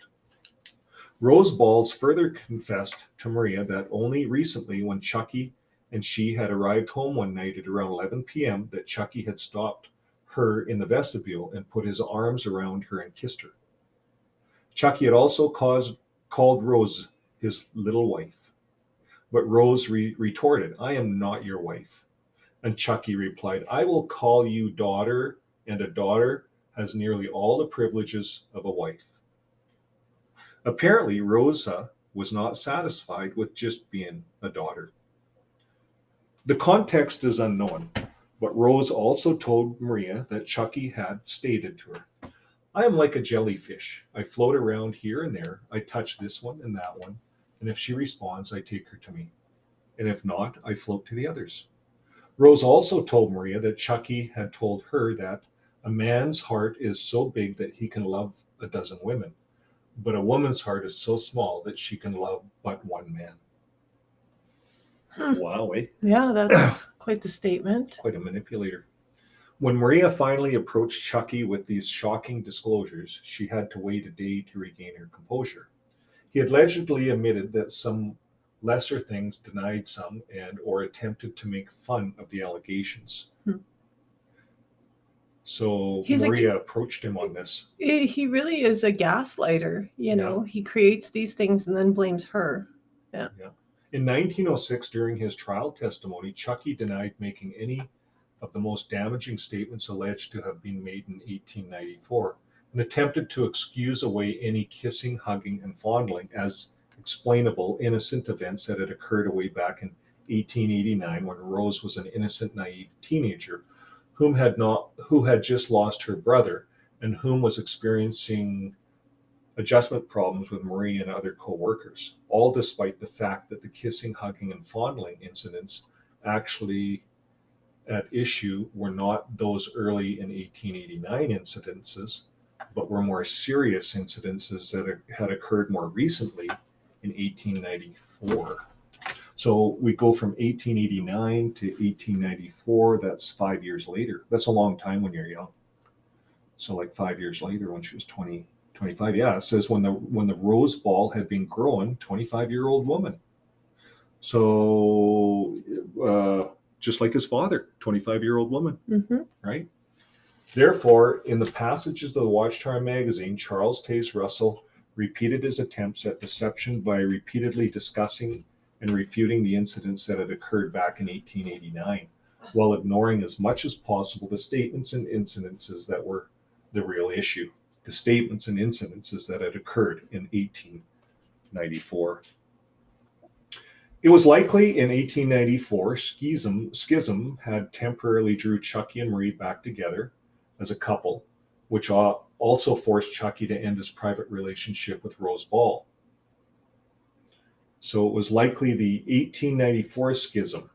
Rose Balls further confessed to Maria that only recently, when Chucky and she had arrived home one night at around 11 p.m., that Chucky had stopped her in the vestibule and put his arms around her and kissed her. Chucky had also called Rose his little wife, but Rose retorted, "I am not your wife." And Chucky replied, "I will call you daughter, and a daughter has nearly all the privileges of a wife." Apparently, Rosa was not satisfied with just being a daughter. The context is unknown, but Rose also told Maria that Chucky had stated to her, "I am like a jellyfish. I float around here and there. I touch this one and that one, and if she responds, I take her to me. And if not, I float to the others." Rose also told Maria that Chucky had told her that a man's heart is so big that he can love a dozen women, but a woman's heart is so small that she can love but one man. Wow, eh? Yeah, that's quite the statement. Quite a manipulator. When Maria finally approached Chucky with these shocking disclosures, she had to wait a day to regain her composure. He allegedly admitted that some lesser things, denied some, and or attempted to make fun of the allegations. So Maria approached him on this. He really is a gaslighter, you know. He creates these things and then blames her. Yeah. In 1906, during his trial testimony, Chucky denied making any of the most damaging statements alleged to have been made in 1894 and attempted to excuse away any kissing, hugging, and fondling as explainable, innocent events that had occurred away back in 1889 when Rose was an innocent, naive teenager who had just lost her brother and whom was experiencing adjustment problems with Marie and other co-workers, all despite the fact that the kissing, hugging, and fondling incidents actually at issue were not those early in 1889 incidences, but were more serious incidences that had occurred more recently in 1894. So we go from 1889 to 1894. That's 5 years later. That's a long time when you're young. So like 5 years later, when she was 25. Yeah, it says when the rose ball had been growing, 25-year-old woman. So just like his father, 25-year-old woman, right? Therefore, in the passages of the Watchtower magazine, Charles Taze Russell repeated his attempts at deception by repeatedly discussing and refuting the incidents that had occurred back in 1889, while ignoring as much as possible the statements and incidences that were the real issue, the statements and incidences that had occurred in 1894. It was likely in 1894 schism had temporarily drew Chucky and Marie back together as a couple, which also forced Chucky to end his private relationship with Rose Ball. So it was likely the 1894 schism.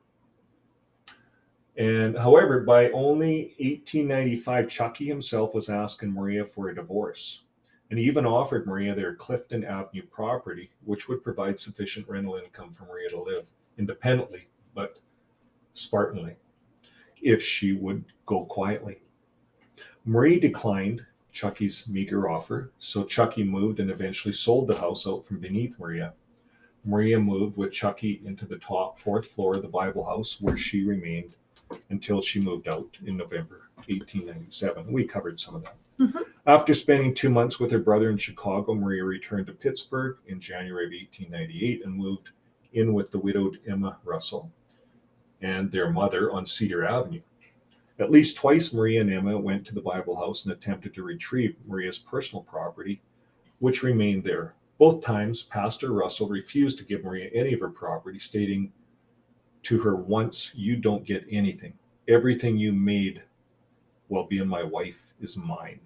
And however, by only 1895, Chucky himself was asking Maria for a divorce. And he even offered Maria their Clifton Avenue property, which would provide sufficient rental income for Maria to live independently, but Spartanly, if she would go quietly. Marie declined Chucky's meager offer, so Chucky moved and eventually sold the house out from beneath Maria. Maria moved with Chucky into the top fourth floor of the Bible house, where she remained until she moved out in November 1897. We covered some of that. After spending 2 months with her brother in Chicago, Maria returned to Pittsburgh in January of 1898 and moved in with the widowed Emma Russell and their mother on Cedar Avenue. At least twice, Maria and Emma went to the Bible house and attempted to retrieve Maria's personal property, which remained there. Both times, Pastor Russell refused to give Maria any of her property, stating to her once, "You don't get anything. Everything you made while being my wife is mine."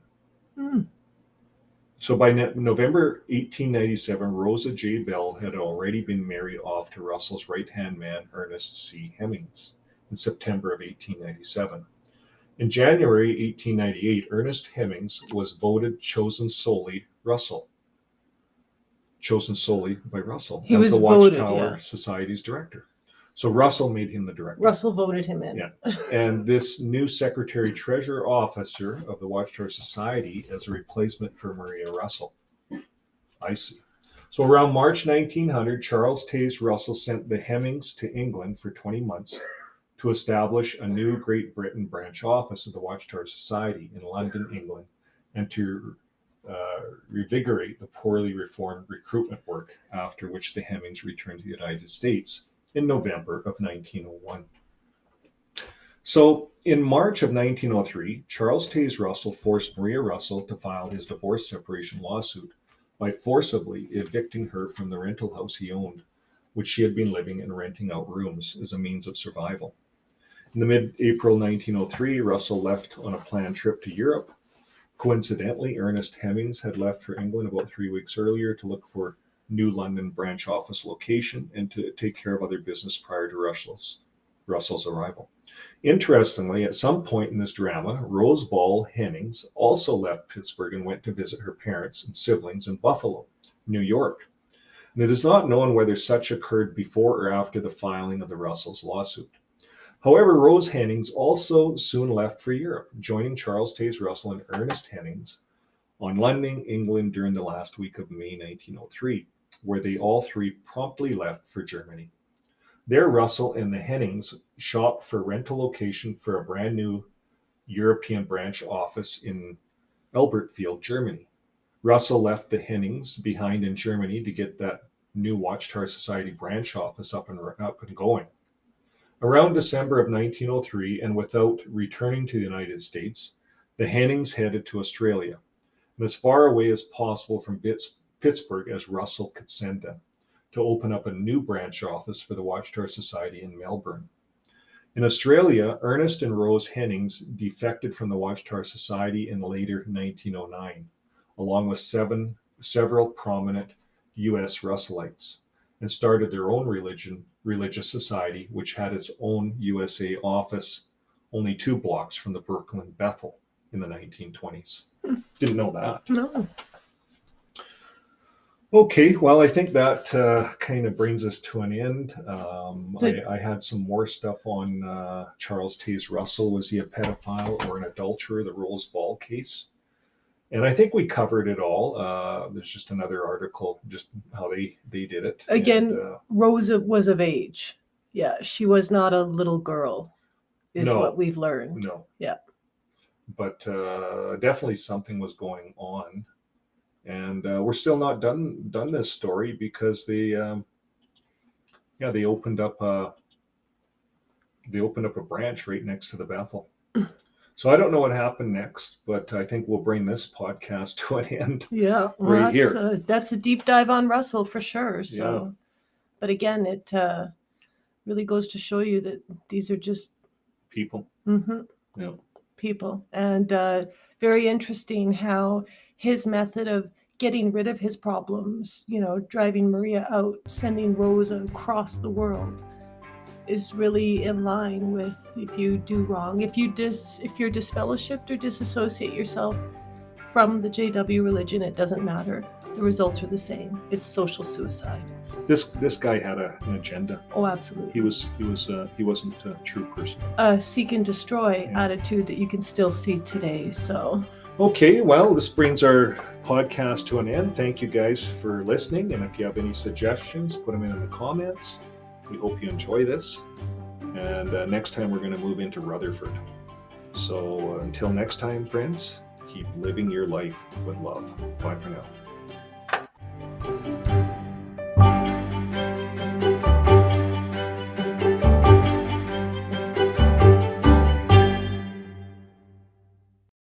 So by November 1897, Rosa J. Bell had already been married off to Russell's right-hand man, Ernest C. Hemmings, in September of 1897. In January 1898, Ernest Hemmings was voted chosen solely by Russell. He as the Watchtower Society's director. So Russell made him the director. Russell voted him in. Yeah. And this new secretary treasurer officer of the Watchtower Society as a replacement for Maria Russell. I see. So around March 1900, Charles Taze Russell sent the Hemmings to England for 20 months to establish a new Great Britain branch office of the Watchtower Society in London, England, and to revigorate the poorly reformed recruitment work, after which the Hemmings returned to the United States in November of 1901. So in March of 1903, Charles Taze Russell forced Maria Russell to file his divorce separation lawsuit by forcibly evicting her from the rental house he owned, which she had been living and renting out rooms as a means of survival. In the mid-April 1903, Russell left on a planned trip to Europe. Coincidentally, Ernest Hemmings had left for England about 3 weeks earlier to look for new London branch office location and to take care of other business prior to Russell's arrival. Interestingly, at some point in this drama, Rose Ball Hemmings also left Pittsburgh and went to visit her parents and siblings in Buffalo, New York. And it is not known whether such occurred before or after the filing of the Russells' lawsuit. However, Rose Hemmings also soon left for Europe, joining Charles Taze Russell and Ernest Hemmings on London, England during the last week of May 1903, where they all three promptly left for Germany. There, Russell and the Hemmings shopped for rental location for a brand new European branch office in Elberfeld, Germany. Russell left the Hemmings behind in Germany to get that new Watchtower Society branch office up and going. Around December of 1903, and without returning to the United States, the Hemmings headed to Australia, and as far away as possible from Pittsburgh as Russell could send them, to open up a new branch office for the Watchtower Society in Melbourne. In Australia, Ernest and Rose Hemmings defected from the Watchtower Society in later 1909, along with several prominent U.S. Russellites, and started their own religious society, which had its own USA office only 2 blocks from the Brooklyn Bethel in the 1920s. Didn't know that. No. Okay, well, I think that kind of brings us to an end. I had some more stuff on Charles Taze Russell. Was he a pedophile or an adulterer? The Rose Ball case. And I think we covered it all. There's just another article, just how they did it. Again, And, Rosa was of age. Yeah, she was not a little girl, is No. what we've learned. no. Yeah. But definitely something was going on. And we're still not done this story because they opened up a branch right next to the Bethel. So I don't know what happened next, but I think we'll bring this podcast to an end. Yeah, Right here. That's a deep dive on Russell for sure. So, Yeah. But again, it really goes to show you that these are just People. Yeah. people, and very interesting how his method of getting rid of his problems, driving Maria out, sending Rosa across the world, is really in line with if you do wrong, if you're disfellowshipped or disassociate yourself from the JW religion, it doesn't matter. The results are the same. It's social suicide. This guy had an agenda. Oh, absolutely. He wasn't a true person. A seek and destroy Yeah. attitude that you can still see today. So, Okay, well, this brings our podcast to an end. Thank you guys for listening, and if you have any suggestions, put them in the comments. We hope you enjoy this, and next time we're going to move into Rutherford. So until next time, friends, keep living your life with love. Bye for now.